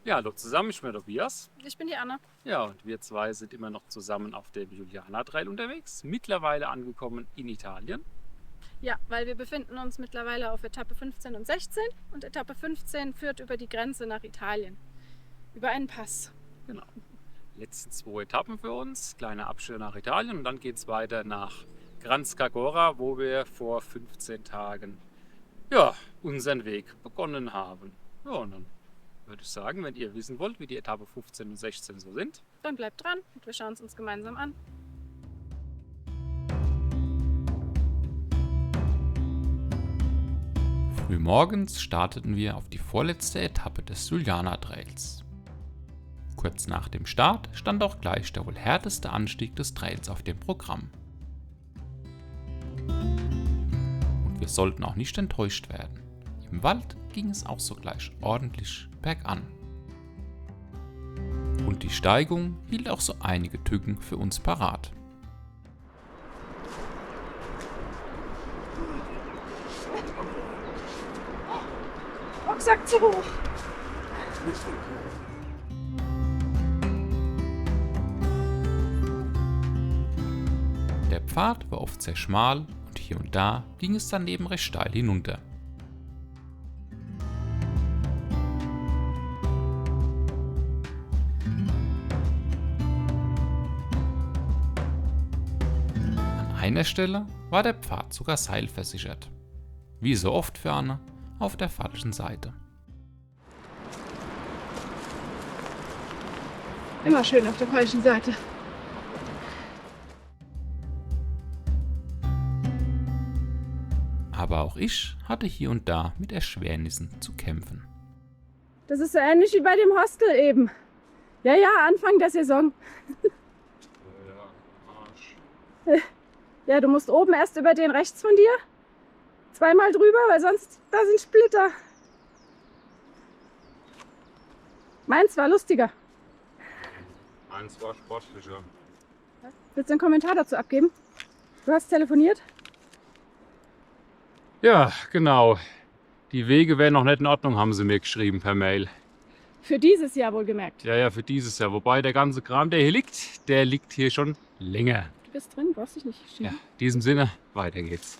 Ja, hallo zusammen, ich bin der Tobias. Ich bin die Anna. Ja, und wir zwei sind immer noch zusammen auf dem Juliana Trail unterwegs, mittlerweile angekommen in Italien. Ja, weil wir befinden uns mittlerweile auf Etappe 15 und 16 und Etappe 15 führt über die Grenze nach Italien. Über einen Pass. Genau. Letzten 2 Etappen für uns, kleiner Abstecher nach Italien und dann geht es weiter nach Kranjskagora, wo wir vor 15 Tagen unseren Weg begonnen haben. Ja, und dann würde ich sagen, wenn ihr wissen wollt, wie die Etappe 15 und 16 so sind, Dann bleibt dran und wir schauen es uns gemeinsam an. Frühmorgens starteten wir auf die vorletzte Etappe des Juliana Trails. Kurz nach dem Start stand auch gleich der wohl härteste Anstieg des Trails auf dem Programm. Und wir sollten auch nicht enttäuscht werden. Im Wald ging es auch sogleich ordentlich bergan. Und die Steigung hielt auch so einige Tücken für uns parat. Rucksack zu hoch. Der Pfad war oft sehr schmal und hier und da ging es daneben recht steil hinunter. An einer Stelle war der Pfad sogar seilversichert. Wie so oft für Anne, auf der falschen Seite. Immer schön auf der falschen Seite. Aber auch ich hatte hier und da mit Erschwernissen zu kämpfen. Das ist so ähnlich wie bei dem Hostel eben. Ja, Anfang der Saison. Ja, du musst oben erst über den rechts von dir. Zweimal drüber, weil sonst, da sind Splitter. Meins war lustiger. eins war sportlicher. Willst du einen Kommentar dazu abgeben? Du hast telefoniert? Ja, genau. Die Wege wären noch nicht in Ordnung, haben sie mir geschrieben per Mail. Für dieses Jahr wohlgemerkt. Ja, für dieses Jahr. Wobei der ganze Kram, der liegt hier schon länger. Du bist drin, brauchst dich nicht Ja, schieben. in diesem Sinne, weiter geht's.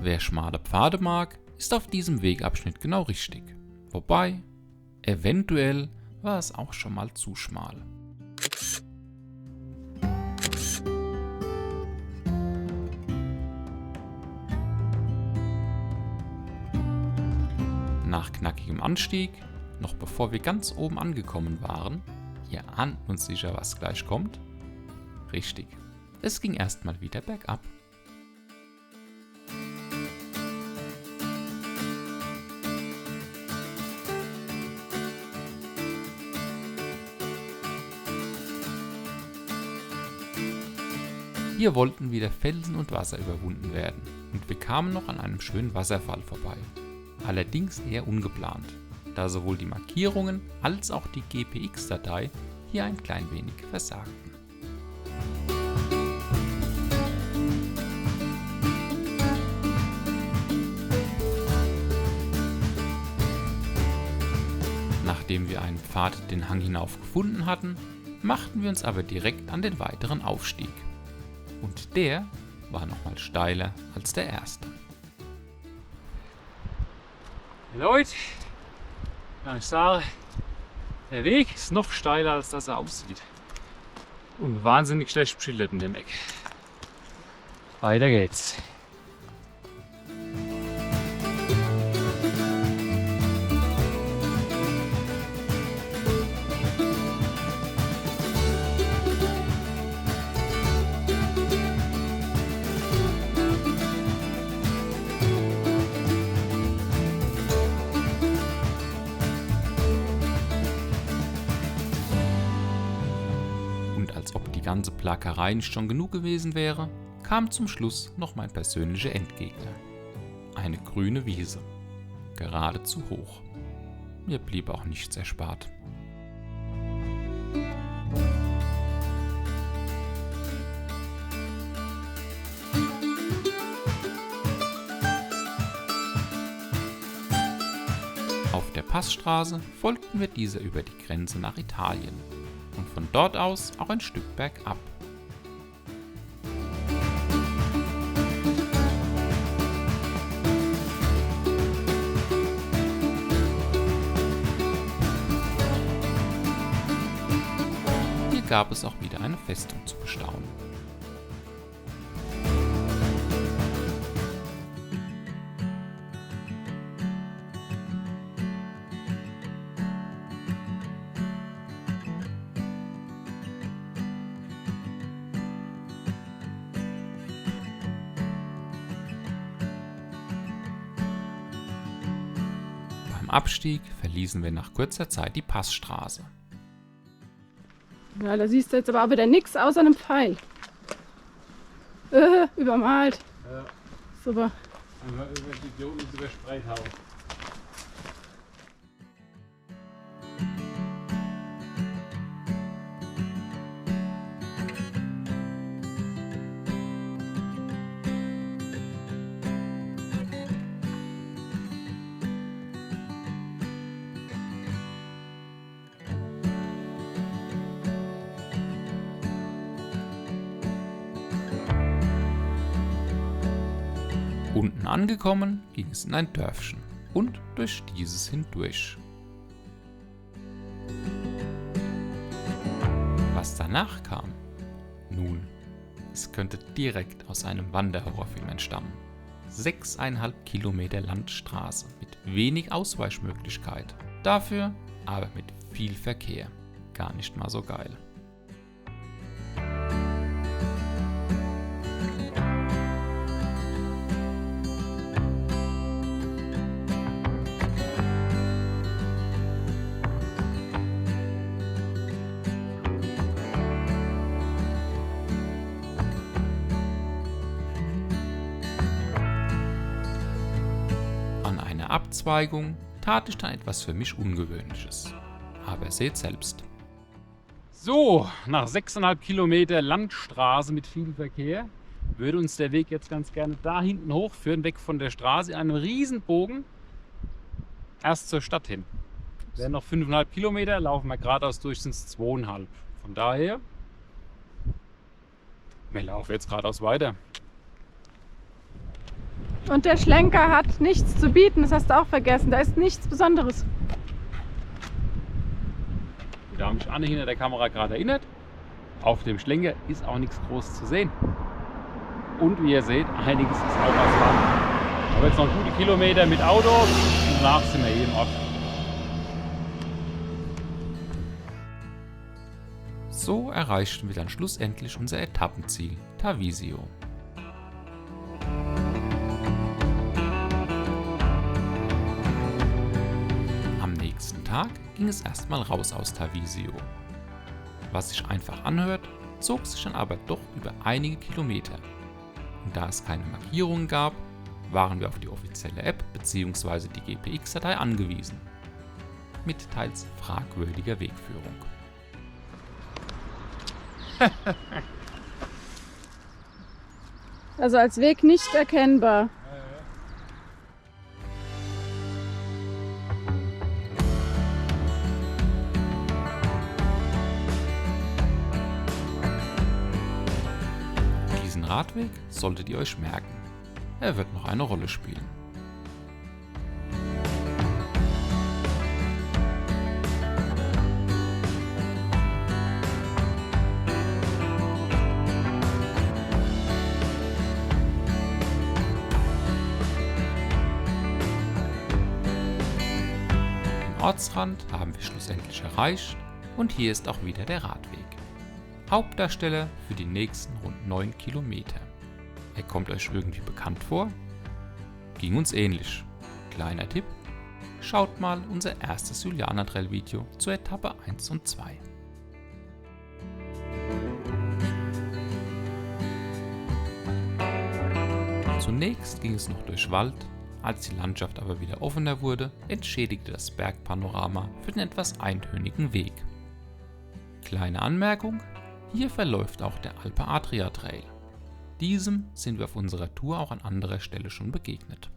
Wer schmale Pfade mag, ist auf diesem Wegabschnitt genau richtig. Wobei, eventuell war es auch schon mal zu schmal. Nach knackigem Anstieg, noch bevor wir ganz oben angekommen waren, ihr ahnt uns sicher, was gleich kommt. Richtig, es ging erstmal wieder bergab. Hier wollten wieder Felsen und Wasser überwunden werden und wir kamen noch an einem schönen Wasserfall vorbei. Allerdings eher ungeplant, da sowohl die Markierungen als auch die GPX-Datei hier ein klein wenig versagten. Nachdem wir einen Pfad den Hang hinauf gefunden hatten, machten wir uns aber direkt an den weiteren Aufstieg. Und der war nochmal steiler als der erste. Leute, kann ich sagen, der Weg ist noch steiler, als das er aussieht. Und wahnsinnig schlecht beschildert in dem Eck. Weiter geht's. Und als ob die ganze Plakerei nicht schon genug gewesen wäre, kam zum Schluss noch mein persönlicher Endgegner. Eine grüne Wiese. Geradezu hoch. Mir blieb auch nichts erspart. Auf der Passstraße folgten wir dieser über die Grenze nach Italien und von dort aus auch ein Stück bergab. Hier gab es auch wieder eine Festung zu bestaunen. Beim Abstieg verließen wir nach kurzer Zeit die Passstraße. Ja, da siehst du jetzt aber auch wieder nichts außer einem Pfeil. Übermalt. Ja. Super. Einfach über die Idioten über Spreit hauen. Unten angekommen, ging es in ein Dörfchen und durch dieses hindurch. Was danach kam? Nun, es könnte direkt aus einem Wanderhorrorfilm entstammen. 6,5 Kilometer Landstraße mit wenig Ausweichmöglichkeit. Dafür aber mit viel Verkehr. Gar nicht mal so geil. Abzweigung tat ich dann etwas für mich Ungewöhnliches. Aber seht selbst. So, nach 6,5 Kilometer Landstraße mit viel Verkehr würde uns der Weg jetzt ganz gerne da hinten hochführen, weg von der Straße, in einem riesen Bogen erst zur Stadt hin. Wären noch 5,5 Kilometer, laufen wir geradeaus durch, sind es 2,5. Von daher, wir laufen jetzt geradeaus weiter. Und der Schlenker hat nichts zu bieten, das hast du auch vergessen. Da ist nichts Besonderes. Da haben mich Anne hinter der Kamera gerade erinnert. Auf dem Schlenker ist auch nichts Großes zu sehen. Und wie ihr seht, einiges ist auch Asphalt. Aber jetzt noch gute Kilometer mit Auto und danach sind wir hier im Ort. So erreichten wir dann schlussendlich unser Etappenziel, Tarvisio. Am nächsten Tag ging es erstmal raus aus Tarvisio. Was sich einfach anhört, zog sich dann aber doch über einige Kilometer. Und da es keine Markierungen gab, waren wir auf die offizielle App bzw. die GPX-Datei angewiesen. Mit teils fragwürdiger Wegführung. Also als Weg nicht erkennbar. Diesen Radweg solltet ihr euch merken. Er wird noch eine Rolle spielen. Den Ortsrand haben wir schlussendlich erreicht und hier ist auch wieder der Radweg. Hauptdarsteller für die nächsten rund 9 Kilometer. Er kommt euch irgendwie bekannt vor? Ging uns ähnlich. Kleiner Tipp: Schaut mal unser erstes Juliana Trail Video zur Etappe 1 und 2. Zunächst ging es noch durch Wald, als die Landschaft aber wieder offener wurde, entschädigte das Bergpanorama für den etwas eintönigen Weg. Kleine Anmerkung: Hier verläuft auch der Alpe Adria Trail. Diesem sind wir auf unserer Tour auch an anderer Stelle schon begegnet.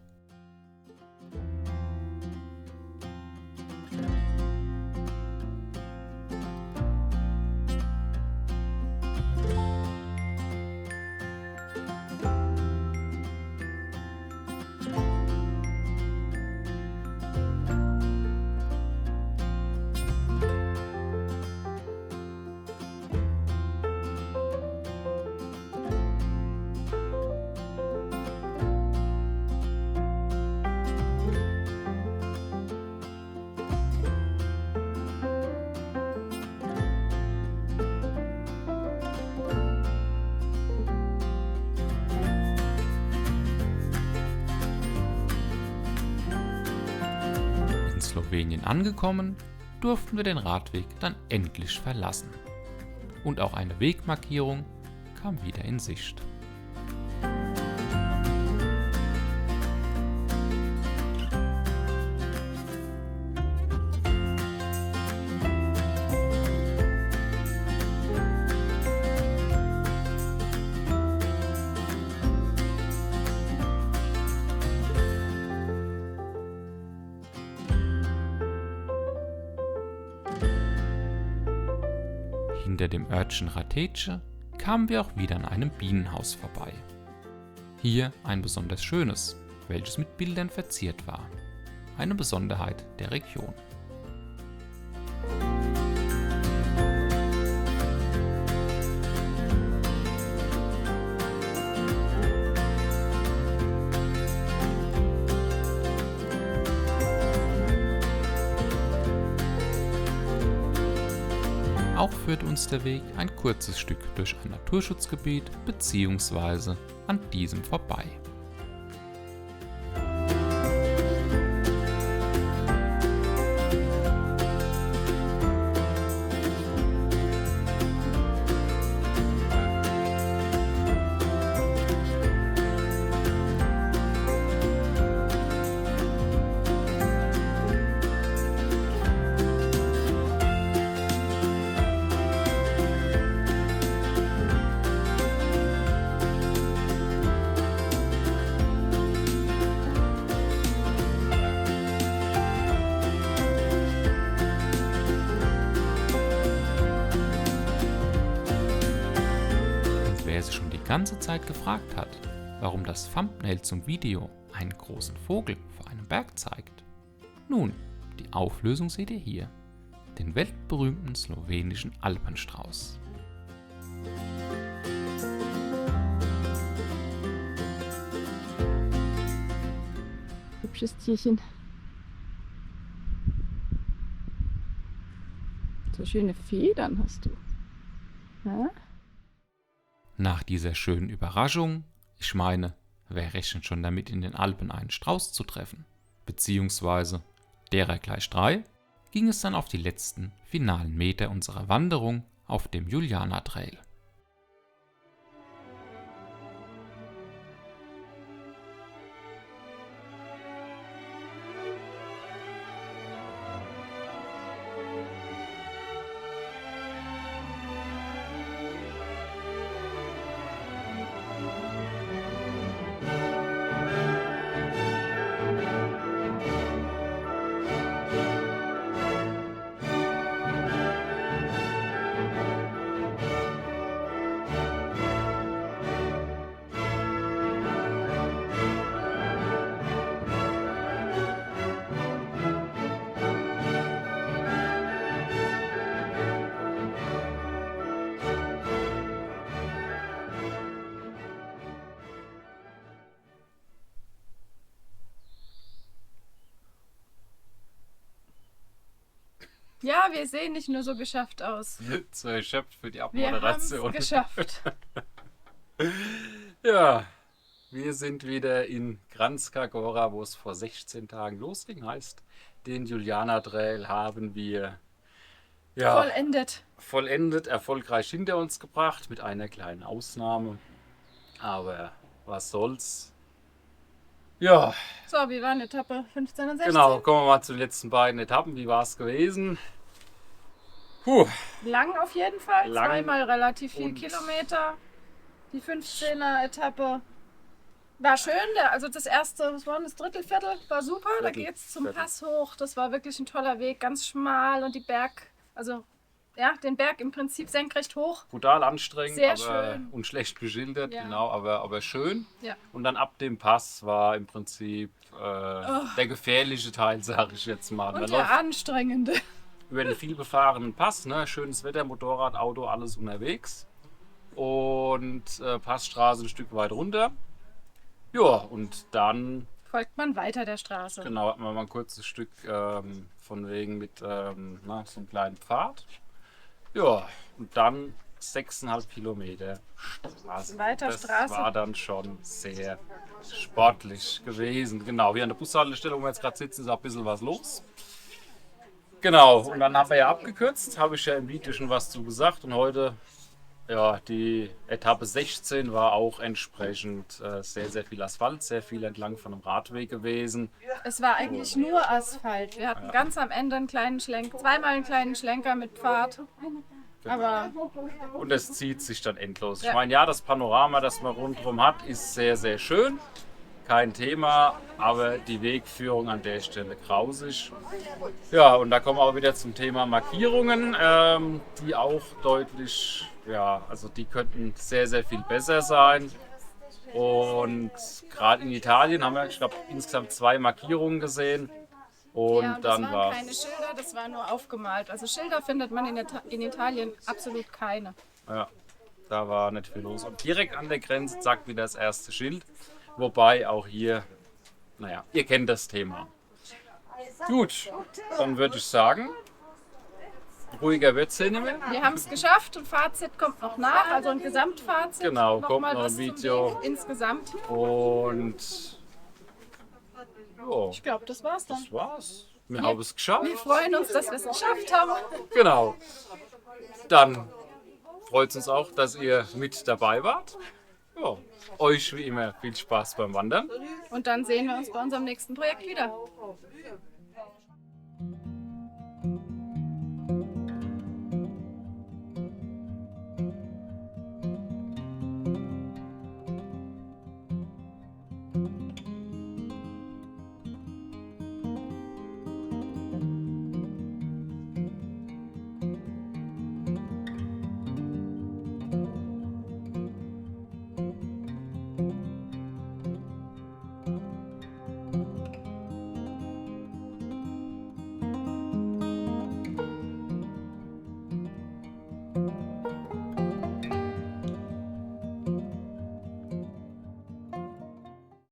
Slowenien angekommen, durften wir den Radweg dann endlich verlassen. Und auch eine Wegmarkierung kam wieder in Sicht. Hinter dem Örtchen Ratece kamen wir auch wieder an einem Bienenhaus vorbei. Hier ein besonders schönes, welches mit Bildern verziert war. Eine Besonderheit der Region. Auch führt uns der Weg ein kurzes Stück durch ein Naturschutzgebiet bzw. an diesem vorbei. Wer sich schon die ganze Zeit gefragt hat, warum das Thumbnail zum Video einen großen Vogel vor einem Berg zeigt, nun, die Auflösung seht ihr hier, den weltberühmten slowenischen Alpenstrauß. Hübsches Tierchen. So schöne Federn hast du. Ja? Nach dieser schönen Überraschung, ich meine, wer rechnet schon damit, in den Alpen einen Strauß zu treffen, beziehungsweise derer gleich 3, ging es dann auf die letzten, finalen Meter unserer Wanderung auf dem Juliana Trail. Ja, wir sehen nicht nur so geschafft aus. Zu erschöpft für die Wir haben es Abmoderation. geschafft. Ja, wir sind wieder in Kranjska Gora, wo es vor 16 Tagen losging. Heißt, den Juliana Trail haben wir vollendet, erfolgreich hinter uns gebracht, mit einer kleinen Ausnahme. Aber was soll's. Ja, So, wir waren Etappe 15 und 16. genau. Kommen wir mal zu den letzten beiden Etappen. Wie war es gewesen? Puh, Lang auf jeden Fall. Lang Zweimal relativ viel und- Kilometer. Die 15er Etappe war schön. Also das erste, was war das Drittelviertel, war super. Da Viertel, geht's zum Viertel. Pass hoch. Das war wirklich ein toller Weg, ganz schmal und den Berg im Prinzip senkrecht hoch. brutal anstrengend, Sehr aber schön. und schlecht beschildert, Ja. genau, aber schön. Ja. Und dann ab dem Pass war im Prinzip der gefährliche Teil, sage ich jetzt mal. Man Und läuft der anstrengende. über den viel befahrenen Pass, ne? Schönes Wetter, Motorrad, Auto, alles unterwegs. Und Passstraße ein Stück weit runter. Ja, und dann, Folgt man weiter der Straße. genau, hatten wir mal ein kurzes Stück von wegen mit so einem kleinen Pfad. Ja, und dann 6,5 Kilometer Straße. Weiter das Straße. war dann schon sehr sportlich gewesen. Genau, hier an der Bushaltestelle, wo wir jetzt gerade sitzen, ist auch ein bisschen was los. Genau, und dann haben wir ja abgekürzt, habe ich ja im Video schon was zu gesagt. Und heute, ja, die Etappe 16 war auch entsprechend sehr, sehr viel Asphalt, sehr viel entlang von einem Radweg gewesen. Es war eigentlich nur Asphalt. Wir hatten ganz am Ende einen kleinen Schlenker, zweimal einen kleinen Schlenker mit Pfad. Aber Und es zieht sich dann endlos. Ich Ja. meine, ja, das Panorama, das man rundherum hat, ist sehr, sehr schön. Kein Thema, aber die Wegführung an der Stelle grausig. Ja, und da kommen wir auch wieder zum Thema Markierungen, die auch deutlich, ja, also die könnten sehr, sehr viel besser sein. Und gerade in Italien haben wir, ich glaube, insgesamt 2 Markierungen gesehen. Und ja, und dann das war waren keine Schilder, das war nur aufgemalt. Also Schilder findet man in Italien absolut keine. ja, da war nicht viel los. Und direkt an der Grenze zack wieder das erste Schild. Wobei auch hier, naja, ihr kennt das Thema. Gut, dann würde ich sagen, ruhiger wird es hier nicht mehr. Wir haben es geschafft und Fazit kommt noch nach, also ein Gesamtfazit. Genau, noch kommt mal noch ein was zum Video. Weg insgesamt. Und ja, Ich glaube, das war's dann. das war's. Wir haben es geschafft. Wir freuen uns, dass wir es geschafft haben. Genau. Dann freut es uns auch, dass ihr mit dabei wart. Ja, euch wie immer viel Spaß beim Wandern. Und dann sehen wir uns bei unserem nächsten Projekt wieder.